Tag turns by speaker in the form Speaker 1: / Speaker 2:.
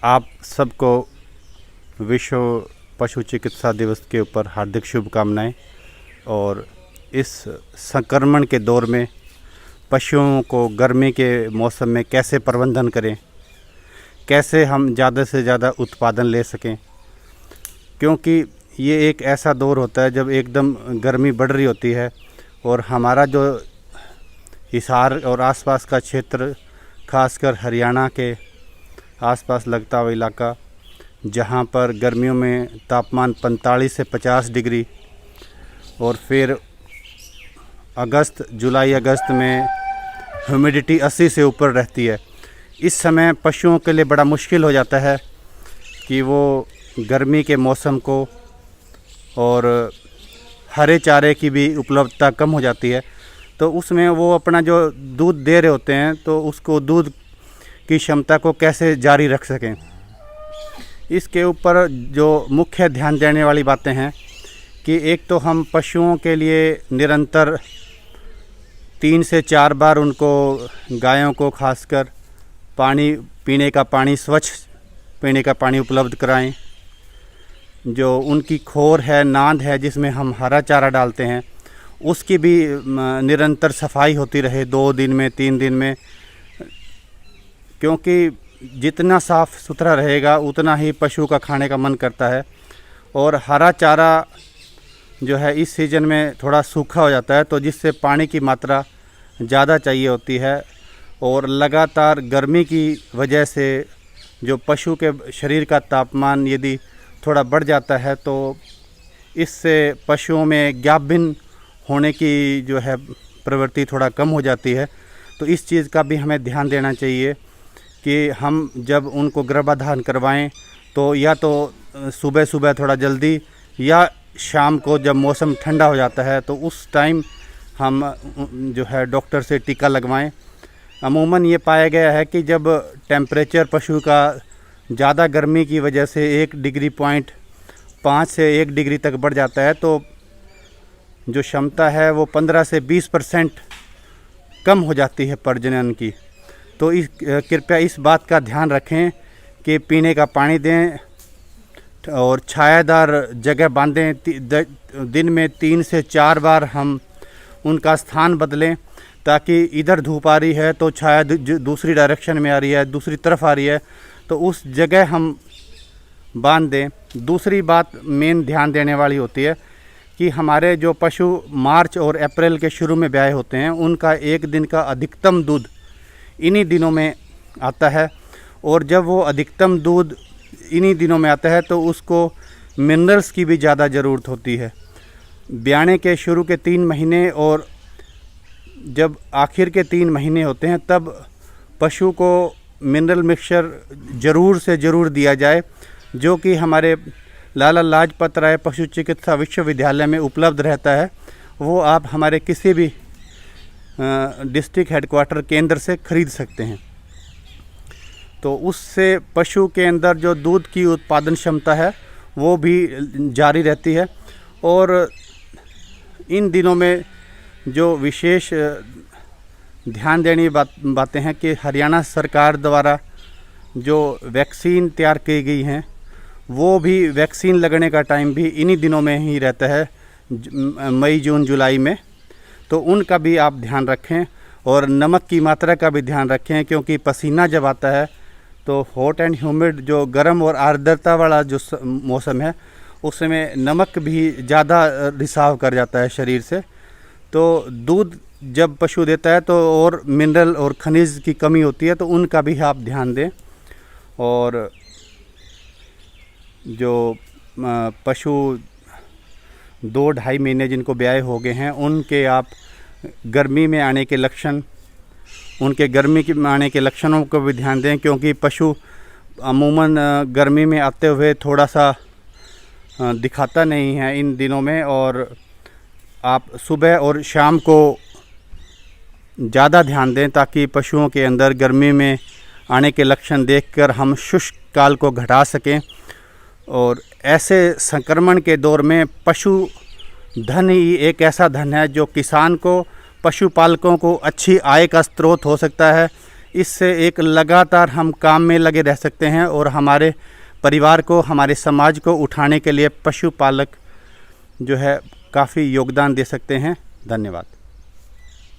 Speaker 1: आप सबको विश्व पशु चिकित्सा दिवस के ऊपर हार्दिक शुभकामनाएं। और इस संक्रमण के दौर में पशुओं को गर्मी के मौसम में कैसे प्रबंधन करें, कैसे हम ज़्यादा से ज़्यादा उत्पादन ले सकें, क्योंकि ये एक ऐसा दौर होता है जब एकदम गर्मी बढ़ रही होती है और हमारा जो हिसार और आसपास का क्षेत्र, खासकर हरियाणा के आसपास लगता हुआ इलाका, जहाँ पर गर्मियों में तापमान 45 से 50 डिग्री और फिर जुलाई अगस्त में ह्यूमिडिटी 80 से ऊपर रहती है। इस समय पशुओं के लिए बड़ा मुश्किल हो जाता है कि वो गर्मी के मौसम को, और हरे चारे की भी उपलब्धता कम हो जाती है, तो उसमें वो अपना जो दूध दे रहे होते हैं तो उसको दूध की क्षमता को कैसे जारी रख सकें, इसके ऊपर जो मुख्य ध्यान देने वाली बातें हैं कि एक तो हम पशुओं के लिए निरंतर 3 से 4 बार उनको, गायों को खासकर, पानी पीने का पानी, स्वच्छ पीने का पानी उपलब्ध कराएं। जो उनकी खोर है, नांद है जिसमें हम हरा चारा डालते हैं, उसकी भी निरंतर सफाई होती रहे 2 दिन में, 3 दिन में, क्योंकि जितना साफ़ सुथरा रहेगा उतना ही पशु का खाने का मन करता है। और हरा चारा जो है इस सीज़न में थोड़ा सूखा हो जाता है, तो जिससे पानी की मात्रा ज़्यादा चाहिए होती है, और लगातार गर्मी की वजह से जो पशु के शरीर का तापमान यदि थोड़ा बढ़ जाता है तो इससे पशुओं में ज्ञापन होने की जो है प्रवृत्ति थोड़ा कम हो जाती है। तो इस चीज़ का भी हमें ध्यान देना चाहिए कि हम जब उनको गर्भाधान करवाएं तो या तो सुबह सुबह थोड़ा जल्दी, या शाम को जब मौसम ठंडा हो जाता है तो उस टाइम हम जो है डॉक्टर से टीका लगवाएं। अमूमन ये पाया गया है कि जब टेम्परेचर पशु का ज़्यादा गर्मी की वजह से 1.5 से 1 डिग्री तक बढ़ जाता है तो जो क्षमता है वो 15 से 20% कम हो जाती है प्रजनन की। तो कृपया इस बात का ध्यान रखें कि पीने का पानी दें और छायादार जगह बांधें। दिन में 3 से 4 बार हम उनका स्थान बदलें, ताकि इधर धूप आ रही है तो छाया दूसरी डायरेक्शन में आ रही है, दूसरी तरफ आ रही है, तो उस जगह हम बांध दें। दूसरी बात मेन ध्यान देने वाली होती है कि हमारे जो पशु मार्च और अप्रैल के शुरू में ब्याए होते हैं, उनका एक दिन का अधिकतम दूध इन्हीं दिनों में आता है, और जब वो अधिकतम दूध इन्हीं दिनों में आता है तो उसको मिनरल्स की भी ज़्यादा ज़रूरत होती है। ब्याने के शुरू के 3 महीने और जब आखिर के 3 महीने होते हैं तब पशु को मिनरल मिक्सचर ज़रूर से ज़रूर दिया जाए, जो कि हमारे लाला लाजपत राय पशु चिकित्सा विश्वविद्यालय में उपलब्ध रहता है। वो आप हमारे किसी भी डिस्ट्रिक्ट हेडक्वार्टर केंद्र से ख़रीद सकते हैं। तो उससे पशु के अंदर जो दूध की उत्पादन क्षमता है वो भी जारी रहती है। और इन दिनों में जो विशेष ध्यान देने बातें हैं कि हरियाणा सरकार द्वारा जो वैक्सीन तैयार की गई हैं, वो भी वैक्सीन लगने का टाइम भी इन्हीं दिनों में ही रहता है, मई, जून, जुलाई में। तो उनका भी आप ध्यान रखें, और नमक की मात्रा का भी ध्यान रखें, क्योंकि पसीना जब आता है तो हॉट एंड ह्यूमिड, जो गर्म और आर्द्रता वाला जो मौसम है, उसमें नमक भी ज़्यादा रिसाव कर जाता है शरीर से। तो दूध जब पशु देता है तो और मिनरल और खनिज की कमी होती है, तो उनका भी आप ध्यान दें। और जो पशु 2-2.5 महीने जिनको ब्याए हो गए हैं, उनके आप गर्मी में आने के लक्षण, उनके गर्मी में आने के लक्षणों को भी ध्यान दें, क्योंकि पशु अमूमन गर्मी में आते हुए थोड़ा सा दिखाता नहीं है इन दिनों में। और आप सुबह और शाम को ज़्यादा ध्यान दें, ताकि पशुओं के अंदर गर्मी में आने के लक्षण देखकर हम शुष्क काल को घटा सकें। और ऐसे संक्रमण के दौर में पशु धन ही एक ऐसा धन है जो किसान को, पशुपालकों को अच्छी आय का स्रोत हो सकता है। इससे एक लगातार हम काम में लगे रह सकते हैं और हमारे परिवार को, हमारे समाज को उठाने के लिए पशुपालक जो है काफ़ी योगदान दे सकते हैं। धन्यवाद।